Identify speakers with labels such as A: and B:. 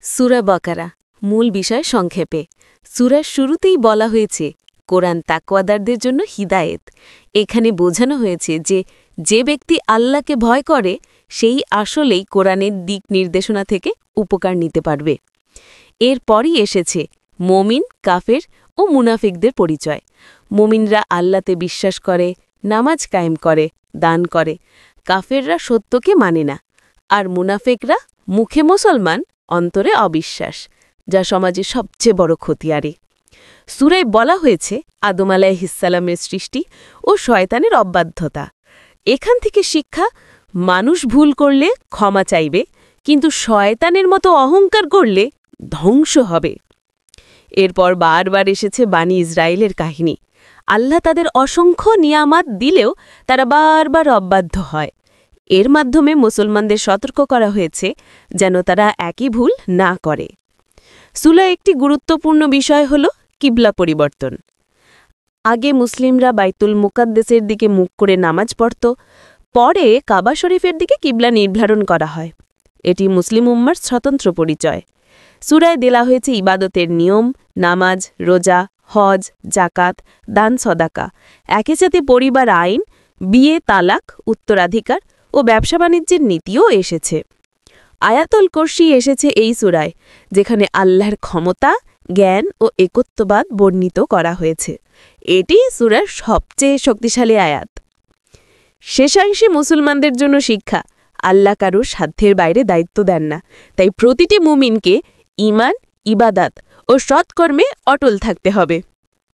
A: সূরা বাকারা মূল বিষয় সংক্ষেপে। সূরার শুরুতেই বলা হয়েছে কোরআন তাকওয়াদারদের জন্য হিদায়েত। এখানে বোঝানো হয়েছে যে ব্যক্তি আল্লাহকে ভয় করে সেই আসলেই কোরআনের দিক নির্দেশনা থেকে উপকার নিতে পারবে। এরপরই এসেছে মমিন, কাফের ও মুনাফিকদের পরিচয়। মমিনরা আল্লাহতে বিশ্বাস করে, নামাজ কায়েম করে, দান করে। কাফেররা সত্যকে মানে না। আর মুনাফিকরা মুখে মুসলমান, অন্তরে অবিশ্বাস, যা সমাজে সবচেয়ে বড় ক্ষতিয়ারে। সূরায় বলা হয়েছে আদম আলাইহিসসালামের সৃষ্টি ও শয়তানের অবাধ্যতা। এখান থেকে শিক্ষা, মানুষ ভুল করলে ক্ষমা চাইবে, কিন্তু শয়তানের মতো অহংকার করলে ধ্বংস হবে। এরপর বারবার এসেছে বানি ইসরায়েলের কাহিনী। আল্লাহ তাদের অসংখ্য নিয়ামত দিলেও তারা বারবার অবাধ্য হয়। এর মাধ্যমে মুসলমানদের সতর্ক করা হয়েছে যেন তারা একই ভুল না করে। সূরার একটি গুরুত্বপূর্ণ বিষয় হল কিবলা পরিবর্তন। আগে মুসলিমরা বাইতুল মুকাদ্দেসের দিকে মুখ করে নামাজ পড়ত, পরে কাবা শরীফের দিকে কিবলা নির্ধারণ করা হয়। এটি মুসলিম উম্মার স্বতন্ত্র পরিচয়। সূরায় দেওয়া হয়েছে ইবাদতের নিয়ম, নামাজ, রোজা, হজ, জাকাত, দান সদাকা, একই সাথে পরিবার আইন, বিয়ে, তালাক, উত্তরাধিকার ও ব্যবসা বাণিজ্যের নীতিও এসেছে। আয়াতুল কুরসি এসেছে এই সূরায়, যেখানে আল্লাহর ক্ষমতা, জ্ঞান ও একত্ববাদ বর্ণিত করা হয়েছে। এটি সূরার সবচেয়ে শক্তিশালী আয়াত। শেষাংশে মুসলমানদের জন্য শিক্ষা, আল্লাহ কারো সাধ্যের বাইরে দায়িত্ব দেন না। তাই প্রতিটি মুমিনকে ঈমান, ইবাদাত ও সৎকর্মে অটল থাকতে হবে।